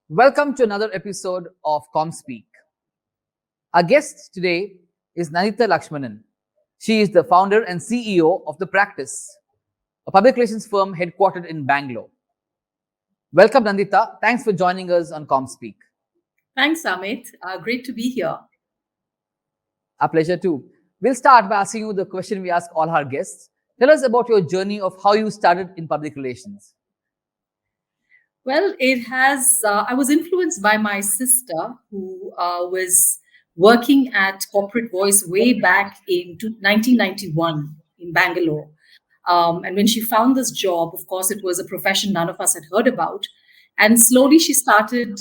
Welcome to another episode of ComSpeak. Our guest today is Nandita Lakshmanan. She is the founder and CEO of The Practice, a public relations firm headquartered in Bangalore. Welcome, Nandita. Thanks for joining us on ComSpeak. Thanks, Amith. Great to be here. Our pleasure too. We'll start by asking you the question we ask all our guests. Tell us about your journey of how you started in public relations. Well, I was influenced by my sister who was working at Corporate Voice way back in 1991 in Bangalore. And when she found this job, of course, it was a profession none of us had heard about. And slowly she started,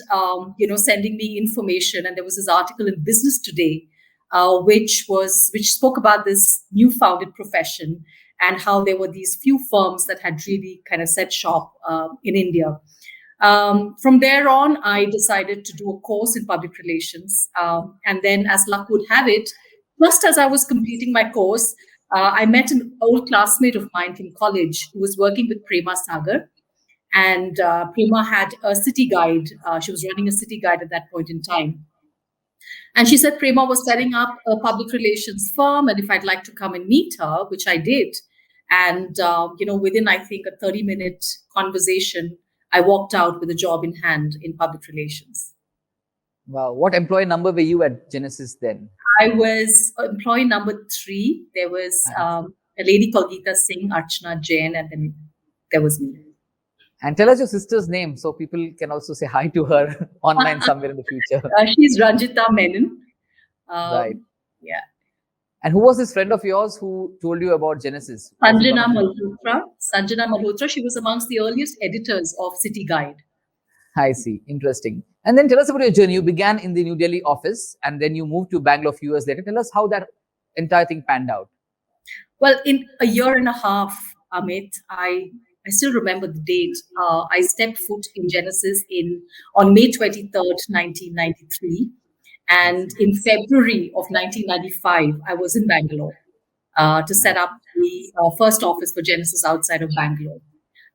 sending me information. And there was this article in Business Today, which spoke about this new founded profession and how there were these few firms that had really kind of set shop in India. From there on, I decided to do a course in public relations. And then, as luck would have it, just as I was completing my course, I met an old classmate of mine from college who was working with Prema Sagar. And Prema had a city guide. She was running a city guide at that point in time. And she said Prema was setting up a public relations firm, and if I'd like to come and meet her, which I did. And, within, I think, a 30-minute conversation, I walked out with a job in hand in public relations. Wow. What employee number were you at Genesis then? I was employee number 3. There was a lady called Geeta Singh, Archana Jain, and then there was me. And tell us your sister's name so people can also say hi to her online somewhere in the future. She's Ranjita Menon. Right. Yeah. And who was this friend of yours who told you about Genesis? Sanjana Malhotra. She was amongst the earliest editors of City Guide. I see. Interesting. And then tell us about your journey. You began in the New Delhi office and then you moved to Bangalore a few years later. Tell us how that entire thing panned out. Well, in a year and a half, Amit, I still remember the date. I stepped foot in Genesis on May 23rd, 1993. And in February of 1995, I was in Bangalore to set up the first office for Genesis outside of Bangalore.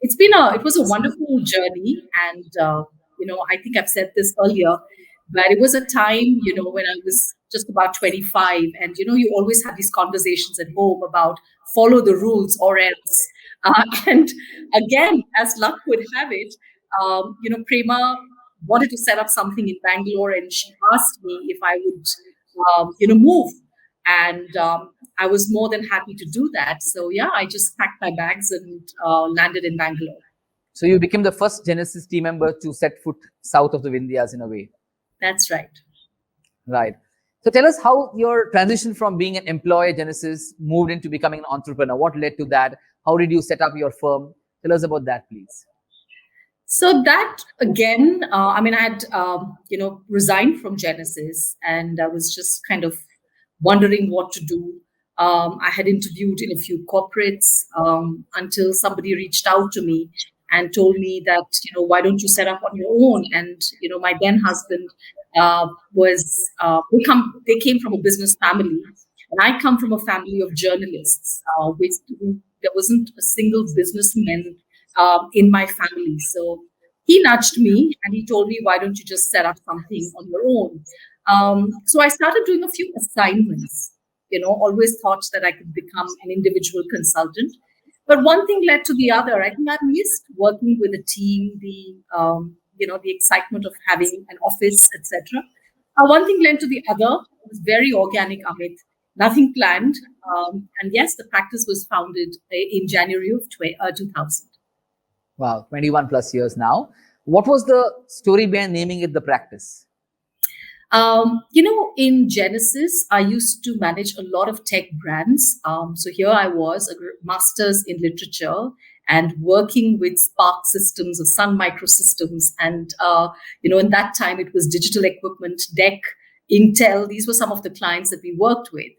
It was a wonderful journey, and I think I've said this earlier, but it was a time when I was just about 25, and you always have these conversations at home about follow the rules or else. And again, as luck would have it, Prema wanted to set up something in Bangalore, and she asked me if I would, move. And I was more than happy to do that. So, yeah, I just packed my bags and landed in Bangalore. So you became the first Genesis team member to set foot south of the Vindhyas in a way. That's right. Right. So tell us how your transition from being an employee at Genesis moved into becoming an entrepreneur. What led to that? How did you set up your firm? Tell us about that, please. So that again, I had, resigned from Genesis, and I was just kind of wondering what to do. I had interviewed in a few corporates until somebody reached out to me and told me that, why don't you set up on your own? And, my then husband they came from a business family, and I come from a family of journalists, there wasn't a single businessman in my family. So he nudged me and he told me, why don't you just set up something on your own? So I started doing a few assignments, always thought that I could become an individual consultant. But one thing led to the other. I think I missed working with a team, the excitement of having an office, etc. One thing led to the other. It was very organic, Amit. Nothing planned. And yes, the practice was founded in January of 2000. Wow, 21 plus years now. What was the story behind naming it The Practice? In Genesis, I used to manage a lot of tech brands. So here I was, a master's in literature and working with Spark Systems or Sun Microsystems. And, in that time, it was digital equipment, DEC, Intel. These were some of the clients that we worked with.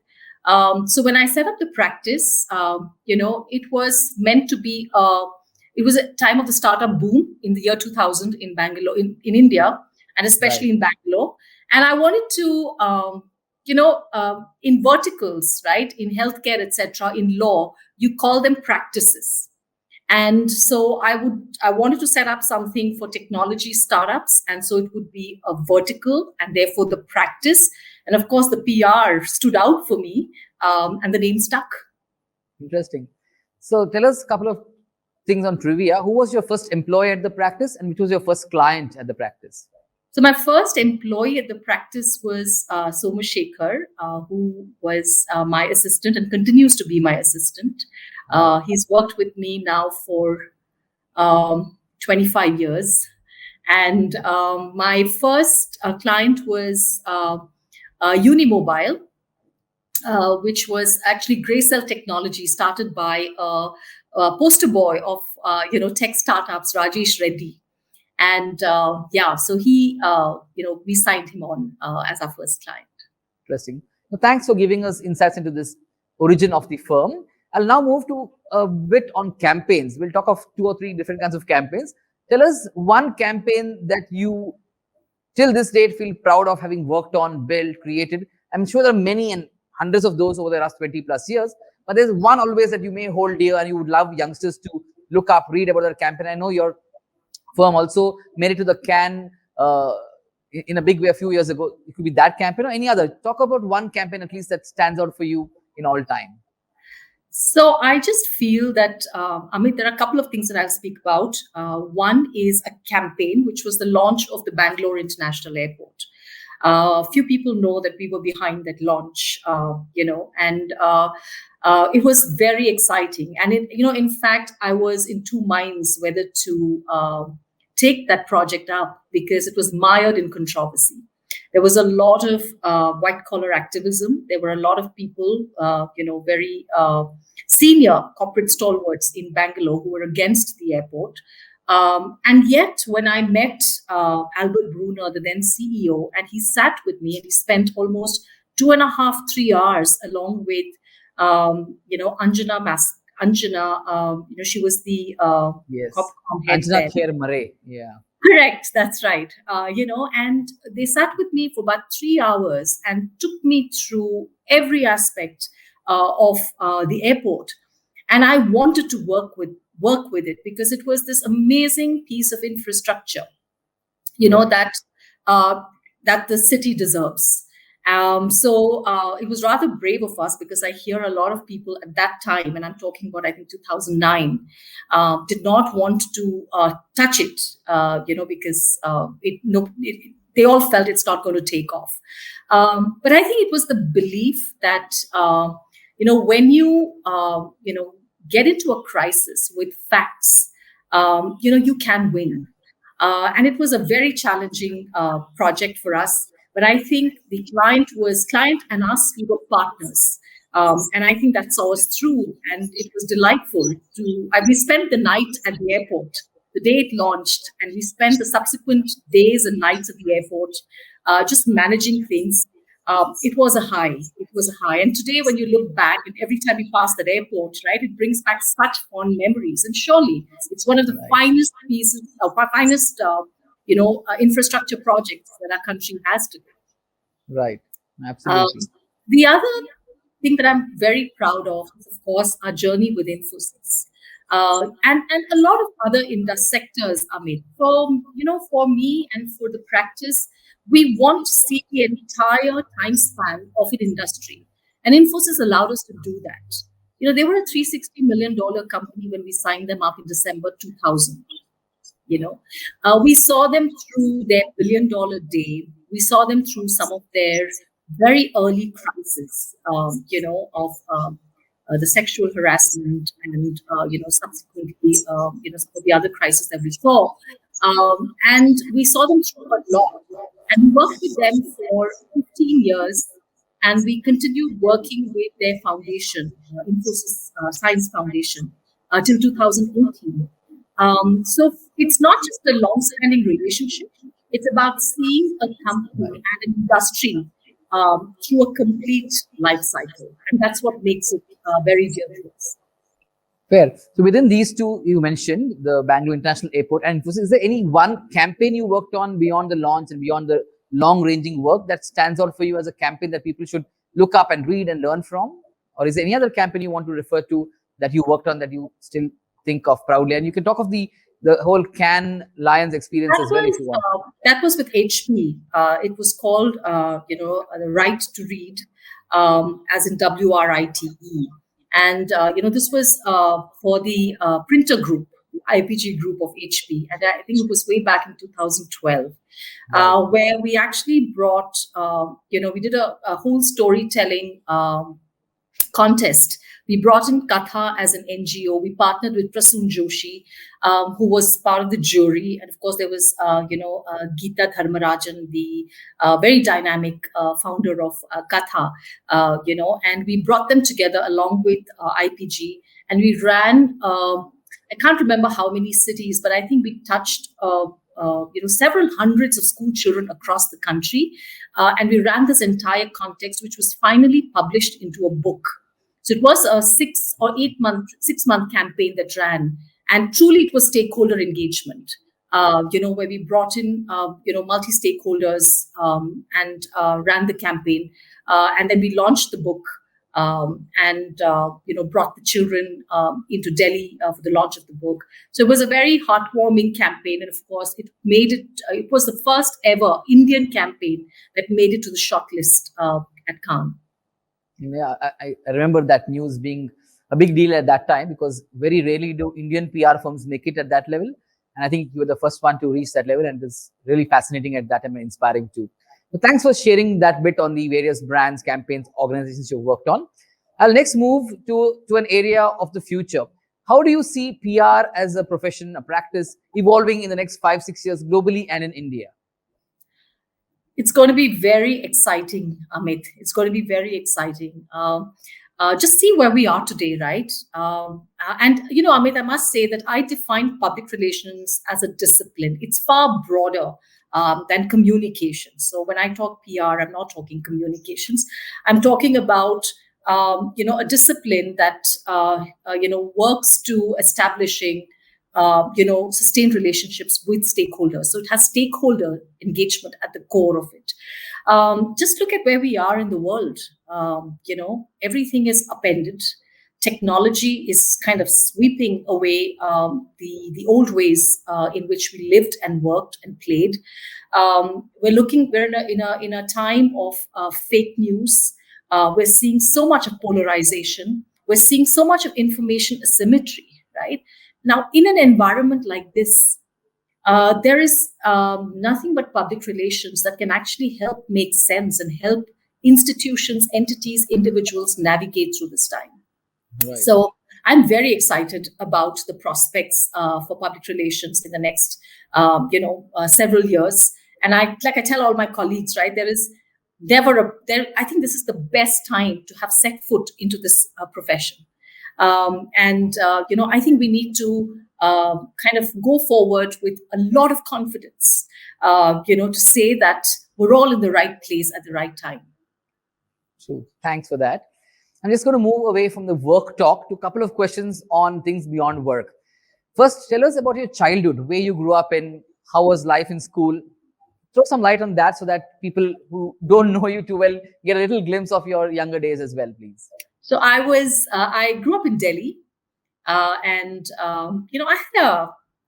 So when I set up the practice, it was meant to be, it was a time of the startup boom in the year 2000 in Bangalore, in India, and especially in Bangalore. And I wanted to, in verticals, right, in healthcare, etc., in law, you call them practices. And so I wanted to set up something for technology startups. And so it would be a vertical and therefore the practice. And of course, the PR stood out for me, and the name stuck. Interesting. So tell us a couple of things on trivia. Who was your first employee at the practice, and which was your first client at the practice? So my first employee at the practice was Somashekar, who was my assistant and continues to be my assistant. He's worked with me now for 25 years. And my first client was Unimobile, which was actually Graycell Technology, started by a poster boy of tech startups, Rajesh Reddy. And so he, we signed him on as our first client. Interesting. Well, thanks for giving us insights into this origin of the firm. I'll now move to a bit on campaigns. We'll talk of 2 or 3 different kinds of campaigns. Tell us one campaign that you, till this date, feel proud of having worked on, built, created. I'm sure there are many and hundreds of those over the last 20 plus years, but there's one always that you may hold dear and you would love youngsters to look up, read about that campaign. I know your firm also made it to the Cannes in a big way a few years ago. It could be that campaign or any other. Talk about one campaign at least that stands out for you in all time. So I just feel that, Amit, there are a couple of things that I'll speak about. One is a campaign, which was the launch of the Bangalore International Airport. Few people know that we were behind that launch, and it was very exciting. And in fact, I was in 2 minds whether to take that project up because it was mired in controversy. There was a lot of white collar activism. There were a lot of people, very senior corporate stalwarts in Bangalore who were against the airport. And yet, when I met Albert Brunner, the then CEO, and he sat with me and he spent almost 2.5, 3 hours along with, Anjana, she was the Yes. Copcom head Anjana there. Kher Mare. Yeah. Correct, that's right. And they sat with me for about 3 hours and took me through every aspect of the airport. And I wanted to work with it because it was this amazing piece of infrastructure, that the city deserves. So it was rather brave of us because I hear a lot of people at that time, and I'm talking about, I think, 2009, did not want to touch it, because they all felt it's not going to take off. But I think it was the belief that, when you, get into a crisis with facts, you can win. And it was a very challenging project for us. But I think the client and us, we were partners. And I think that saw us through. And it was delightful we spent the night at the airport, the day it launched, and we spent the subsequent days and nights at the airport just managing things. It was a high. It was a high. And today, when you look back, and every time you pass that airport, right, it brings back such fond memories. And surely, it's one of the finest pieces, infrastructure projects that our country has today. Right. Absolutely. The other thing that I'm very proud of is, of course, our journey with Infosys. And a lot of other sectors, Amit. For me and for the practice, we want to see the entire time span of an industry. And Infosys allowed us to do that. They were a $360 million company when we signed them up in December 2000. We saw them through their $1 billion day. We saw them through some of their very early crises, of the sexual harassment and, subsequently, some of the other crises that we saw. And we saw them through a lot. And we worked with them for 15 years. And we continued working with their foundation, Infosys Science Foundation, till 2018. So it's not just a long-standing relationship. It's about seeing a company and an industry through a complete life cycle. And that's what makes it very dear to us. Fair. So within these two, you mentioned the Bangalore International Airport and Infosys. Is there any one campaign you worked on beyond the launch and beyond the long-ranging work that stands out for you as a campaign that people should look up and read and learn from? Or is there any other campaign you want to refer to that you worked on that you still think of proudly? And you can talk of the whole Cannes Lions experience as well if you want. That was with HP. It was called, the Right to Read, as in WRITE, and this was for the printer group, IPG group of HP, and I think it was way back in 2012, where we actually brought, we did a whole storytelling contest. We brought in Katha as an NGO. We partnered with Prasoon Joshi, who was part of the jury. And of course, there was, Geeta Dharmarajan, the very dynamic founder of Katha, and we brought them together along with IPG. And we ran, I can't remember how many cities, but I think we touched several hundreds of school children across the country. And we ran this entire context, which was finally published into a book. So it was a 6-month campaign that ran. And truly it was stakeholder engagement, where we brought in, multi-stakeholders and ran the campaign. And then we launched the book and brought the children into Delhi for the launch of the book. So it was a very heartwarming campaign. And of course, it was the first ever Indian campaign that made it to the shortlist at Cannes. Yeah, I remember that news being a big deal at that time, because very rarely do Indian PR firms make it at that level. And I think you were the first one to reach that level, and it's really fascinating at that time and inspiring too. So thanks for sharing that bit on the various brands, campaigns, organizations you've worked on. I'll next move to an area of the future. How do you see PR as a profession, a practice, evolving in the next 5-6 years globally and in India? It's going to be very exciting, Amith. It's going to be very exciting. Just see where we are today, right? And, Amith, I must say that I define public relations as a discipline. It's far broader than communications. So when I talk PR, I'm not talking communications. I'm talking about, a discipline that, works to establishing sustained relationships with stakeholders. So it has stakeholder engagement at the core of it. Just look at where we are in the world. Everything is upended. Technology is kind of sweeping away the old ways in which we lived and worked and played. We're in a time of fake news. We're seeing so much of polarization. We're seeing so much of information asymmetry, right? Now, in an environment like this, there is nothing but public relations that can actually help make sense and help institutions, entities, individuals navigate through this time. Right. So I'm very excited about the prospects for public relations in the next, several years. And I tell all my colleagues, right, I think this is the best time to have set foot into this profession. I think we need to kind of go forward with a lot of confidence, to say that we're all in the right place at the right time. True. Thanks for that. I'm just going to move away from the work talk to a couple of questions on things beyond work. First, tell us about your childhood, where you grew up in, how was life in school? Throw some light on that so that people who don't know you too well get a little glimpse of your younger days as well, please. So I grew up in Delhi, and I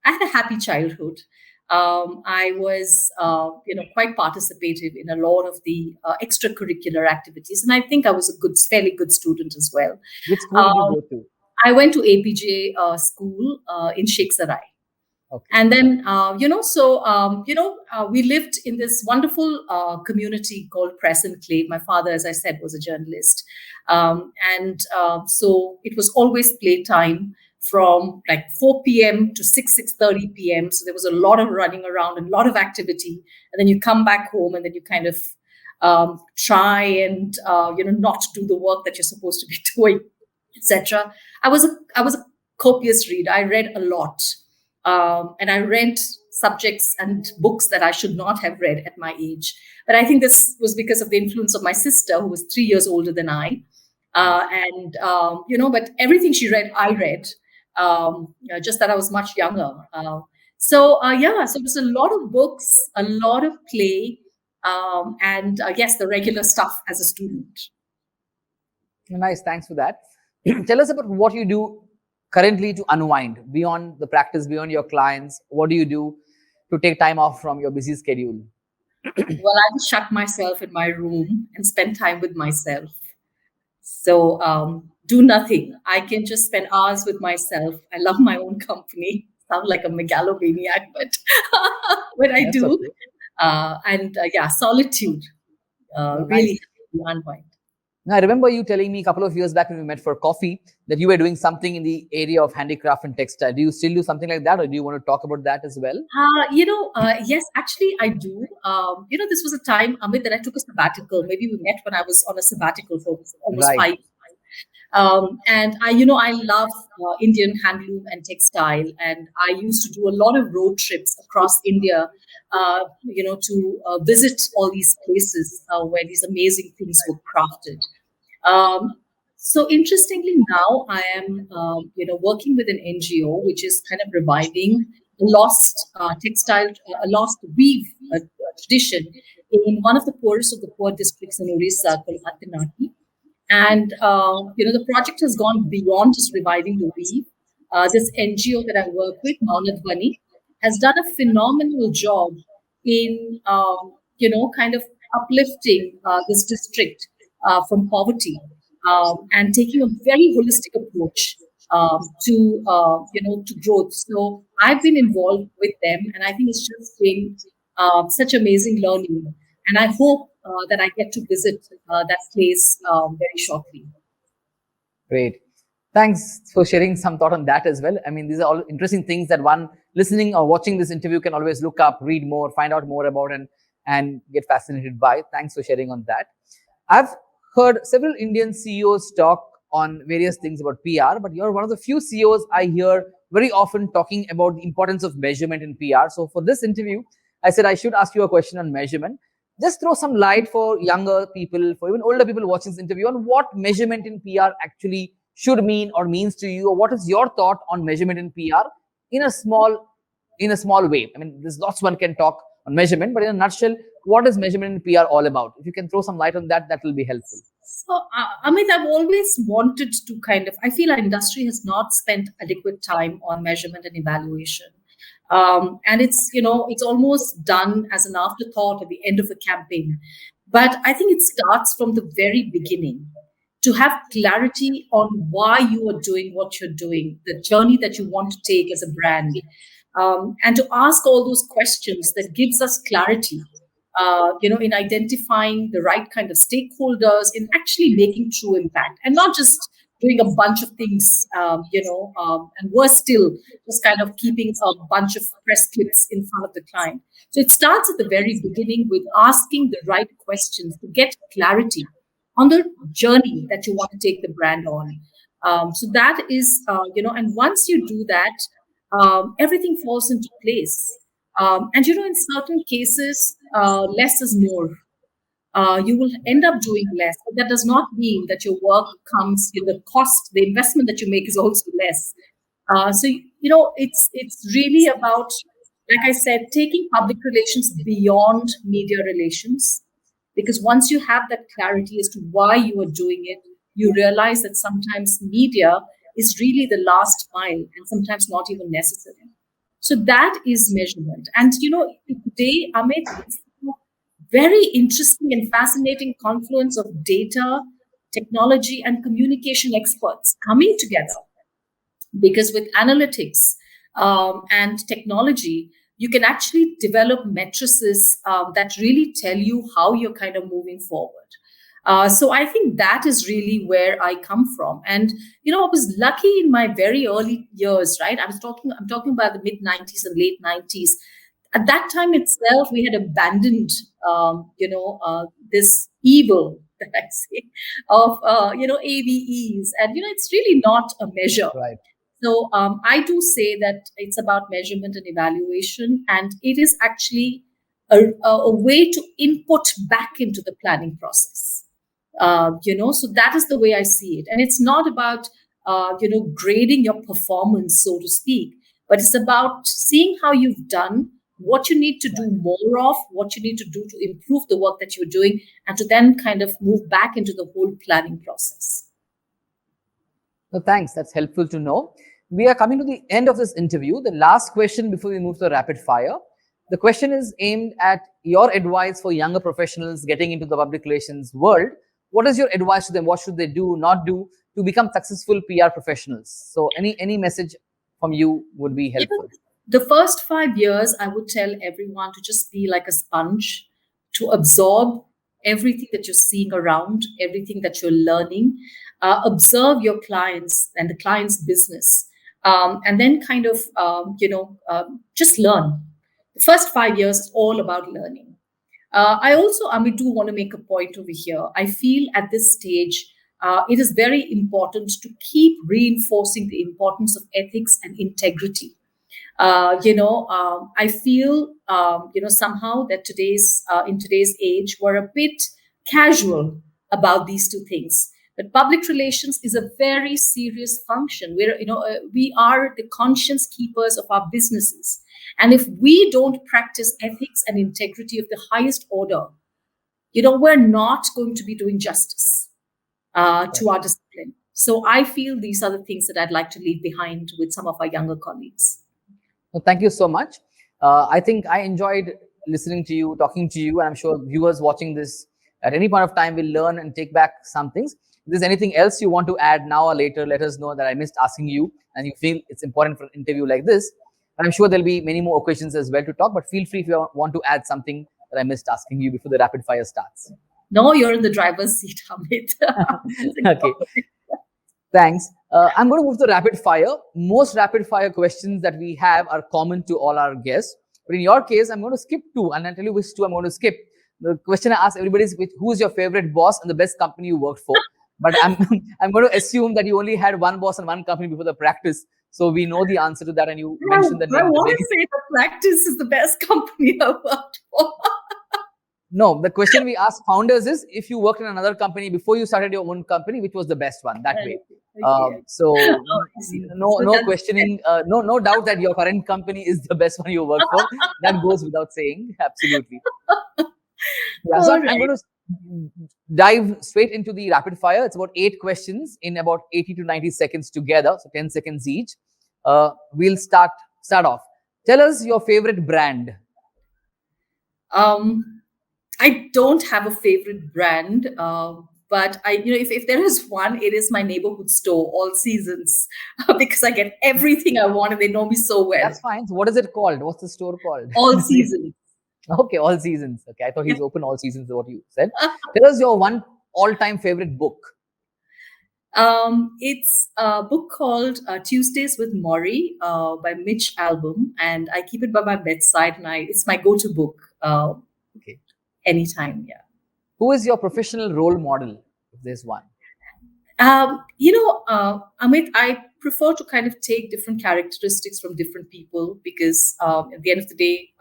had a happy childhood. I was, quite participative in a lot of the extracurricular activities, and I think I was a fairly good student as well. Which school did you go to? I went to APJ school in Sheikh Sarai. Okay. And then, we lived in this wonderful community called Press Enclave. My father, as I said, was a journalist. So it was always playtime from like 4 p.m. to 6:30 p.m. So there was a lot of running around and a lot of activity. And then you come back home and then you kind of try and, not do the work that you're supposed to be doing, etc. I was a copious reader. I read a lot. And I read subjects and books that I should not have read at my age. But I think this was because of the influence of my sister, who was 3 years older than I. But everything she read, I read, just that I was much younger. So it was a lot of books, a lot of play, and yes, the regular stuff as a student. Nice, thanks for that. Tell us about what you do currently to unwind beyond the practice, beyond your clients? What do you do to take time off from your busy schedule? Well, I just shut myself in my room and spend time with myself. So do nothing. I can just spend hours with myself. I love my own company. Sound like a megalomaniac, but what I That's do. okay. And yeah, solitude Oh, really nice. helps me unwind. Now, I remember you telling me a couple of years back when we met for coffee that you were doing something in the area of handicraft and textile. Do you still do something like that, or do you want to talk about that as well? Yes, actually, I do. This was a time, Amit, that I took a sabbatical. Maybe we met when I was on a sabbatical for almost Right. 5. And I love Indian handloom and textile, and I used to do a lot of road trips across India, to visit all these places where these amazing things were crafted. Um, so interestingly, now I am, working with an NGO which is kind of reviving a lost textile, a lost weave tradition in one of the poorest of the poor districts in Orissa, called Atinati. And the project has gone beyond just reviving the weave. This NGO that I work with, Maunadvani, has done a phenomenal job in kind of uplifting this district from poverty, and taking a very holistic approach to growth. So I've been involved with them, and I think it's just been such amazing learning. And I hope that I get to visit that place very shortly. Great. Thanks for sharing some thought on that as well. I mean, these are all interesting things that one listening or watching this interview can always look up, read more, find out more about, and get fascinated by. Thanks for sharing on that. I've heard several Indian CEOs talk on various things about PR, but you're one of the few CEOs I hear very often talking about the importance of measurement in PR. So for this interview, I said I should ask you a question on measurement. Just throw some light for younger people, for even older people watching this interview, on what measurement in PR actually should mean or means to you, or what is your thought on measurement in PR in a small way. I mean, there's lots one can talk on measurement, but in a nutshell, what is measurement in PR all about? If you can throw some light on that, that will be helpful. So, Amit, I've always wanted to I feel our industry has not spent adequate time on measurement and evaluation. And it's almost done as an afterthought at the end of a campaign. But I think it starts from the very beginning, to have clarity on why you are doing what you're doing, the journey that you want to take as a brand, and to ask all those questions that gives us clarity, in identifying the right kind of stakeholders, in actually making true impact, and not just doing a bunch of things, and worse still, just kind of keeping a bunch of press clips in front of the client. So it starts at the very beginning with asking the right questions to get clarity on the journey that you want to take the brand on. So that is, and once you do that, everything falls into place. And in certain cases, less is more. You will end up doing less, but that does not mean that your work comes, the cost, the investment that you make is also less. It's really about, like I said, taking public relations beyond media relations, because once you have that clarity as to why you are doing it, you realize that sometimes media is really the last mile and sometimes not even necessary. So that is measurement. And today, Amit, it's a very interesting and fascinating confluence of data, technology, and communication experts coming together, because with analytics and technology, you can actually develop matrices that really tell you how you're kind of moving forward. So I think that is really where I come from. And I was lucky in my very early years, right? I'm talking about the mid 90s and late 90s. At that time itself, we had abandoned, this evil that I say of, AVEs, and it's really not a measure. Right. So I do say that it's about measurement and evaluation, and it is actually a way to input back into the planning process. So that is the way I see it, and it's not about grading your performance, so to speak, but it's about seeing how you've done, what you need to do more of, what you need to do to improve the work that you're doing, and to then kind of move back into the whole planning process. So thanks. That's helpful to know. We are coming to the end of this interview. The last question before we move to the rapid fire. The question is aimed at your advice for younger professionals getting into the public relations world. What is your advice to them? What should they do, not do, to become successful PR professionals? So, any message from you would be You know, helpful. the first 5 years, I would tell everyone to just be like a sponge, to absorb everything that you're seeing around, everything that you're learning. Observe your clients and the client's business, and then kind of, just learn. The first 5 years is all about learning. I mean, do want to make a point over here. I feel at this stage, it is very important to keep reinforcing the importance of ethics and integrity. I feel, somehow that in today's age, we're a bit casual about these two things. But public relations is a very serious function. We are the conscience keepers of our businesses. And if we don't practice ethics and integrity of the highest order, we're not going to be doing justice to our discipline. So I feel these are the things that I'd like to leave behind with some of our younger colleagues. Well, thank you so much. I think I enjoyed listening to you, talking to you, and I'm sure viewers watching this at any point of time will learn and take back some things. If there's anything else you want to add now or later, let us know that I missed asking you and you feel it's important for an interview like this. And I'm sure there'll be many more occasions as well to talk, but feel free if you want to add something that I missed asking you before the rapid fire starts. No, you're in the driver's seat, Amit. Okay. Thanks. I'm going to move to rapid fire. Most rapid fire questions that we have are common to all our guests. But in your case, I'm going to skip two, and I'll tell you which two I'm going to skip. The question I ask everybody is who is your favorite boss and the best company you worked for? But I'm I'm going to assume that you only had one boss and one company before the practice. So we know the answer to that, and you mentioned the I name. want to say the practice is the best company I've worked for. No, the question we ask founders is if you worked in another company before you started your own company, which was the best one? That way. Okay. So See. no So no that's- questioning, no doubt that your current company is the best one you work for. That goes without saying. Absolutely. Yeah. So All I'm right. going to dive straight into the rapid fire. It's about 8 questions in about 80 to 90 seconds together, so 10 seconds each. We'll start off. Tell us your favorite brand. I don't have a favorite brand, but if there is one, it is my neighborhood store, All Seasons, because I get everything I want, and they know me so well. That's fine. So what is it called? What's the store called? All Seasons. Okay, all seasons. Okay, I thought he's open all seasons, is what you said. Tell us your one all-time favorite book. It's a book called Tuesdays with Maury by Mitch Albom, and I keep it by my bedside, and it's my go-to book Okay. anytime. Yeah. Who is your professional role model, if there's one? Amit, I prefer to kind of take different characteristics from different people because at the end of the day,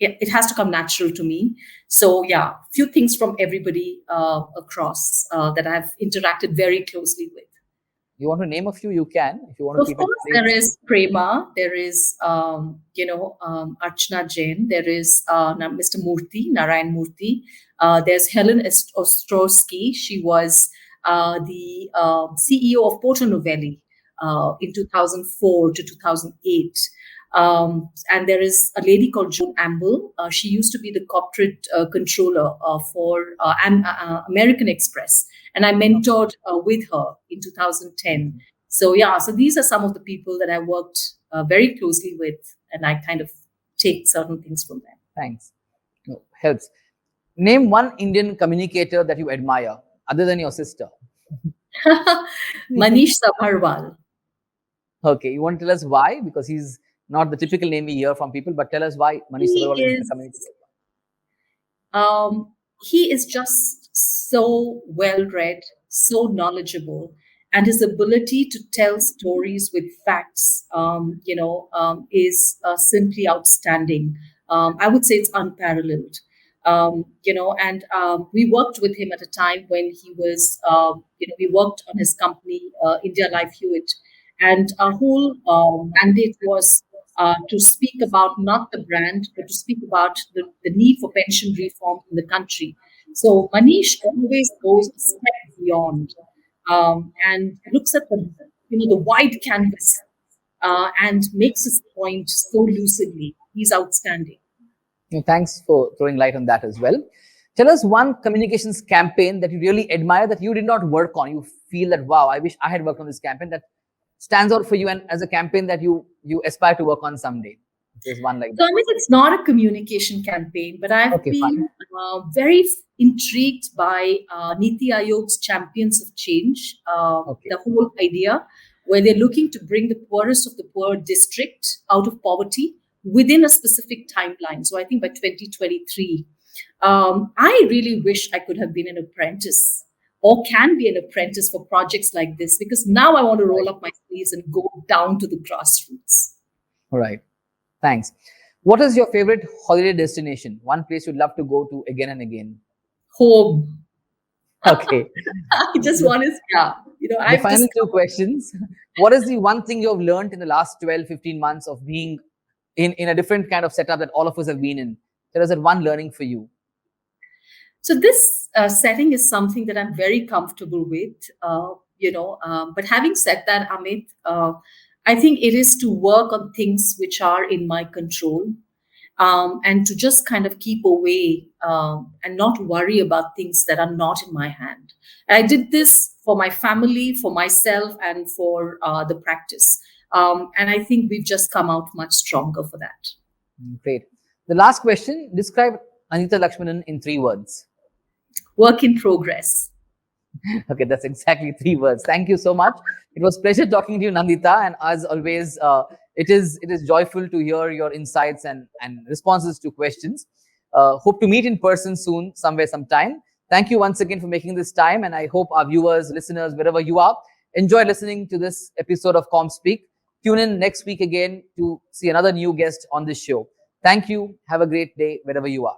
it has to come natural to me. So yeah, few things from everybody across that I've interacted very closely with. You want to name a few? You can. If you want So to of keep it course, plain. there is Prema, there is Archana Jain, there is Mr. Murthy, Narayan Murthy. There's Helen Ostrowski. She was the CEO of Porto Novelli in 2004 to 2008. And there is a lady called Joan Amble. She used to be the corporate controller for American Express, and I mentored with her in 2010. So yeah, so these are some of the people that I worked very closely with, and I kind of take certain things from them. Thanks. No, helps. Name one Indian communicator that you admire, other than your sister. Manish Sabharwal. Okay, you want to tell us why? Because he's not the typical name we hear from people, but tell us why Manish He Sabharwal is the is communicator. he is just so well read, so knowledgeable, and his ability to tell stories with facts, is simply outstanding. I would say it's unparalleled. And we worked with him at a time when he was, we worked on his company, India Life Hewitt, and our whole mandate was to speak about not the brand, but to speak about the need for pension reform in the country. So Manish always goes a step beyond and looks at the the wide canvas, and makes his point so lucidly. He's outstanding. Thanks for throwing light on that as well. Tell us one communications campaign that you really admire that you did not work on. You feel that, wow, I wish I had worked on this campaign, that stands out for you and as a campaign that you aspire to work on someday. There's one like So, that. I mean, it's not a communication campaign, but I've Okay, fine. been very intrigued by Niti Aayog's Champions of Change, Okay. the whole idea where they're looking to bring the poorest of the poor district out of poverty within a specific timeline. So, I think by 2023. I really wish I could have been an apprentice or can be an apprentice for projects like this, because now I want to roll Right. up my sleeves and go down to the grassroots. All right. Thanks. What is your favorite holiday destination? One place you'd love to go to again and again. Home. Okay. I just want to, yeah, The I've final just, two questions. What is the one thing you have learned in the last 12, 15 months of being in a different kind of setup that all of us have been in? There is that one learning for you. so this setting is something that I'm very comfortable with, but having said that, Amit, I think it is to work on things which are in my control, and to just kind of keep away, and not worry about things that are not in my hand. And I did this for my family, for myself, and for the practice. And I think we've just come out much stronger for that. Great. The last question, describe Nandita Lakshmanan in 3 words. Work in progress. Okay, that's exactly 3 words. Thank you so much. It was pleasure talking to you, Nandita, and as always, it is joyful to hear your insights and responses to questions. Hope to meet in person soon, somewhere, sometime. Thank you once again for making this time, and I hope our viewers, listeners, wherever you are, enjoy listening to this episode of ComSpeak. Tune in next week again to see another new guest on this show. Thank you. Have a great day wherever you are.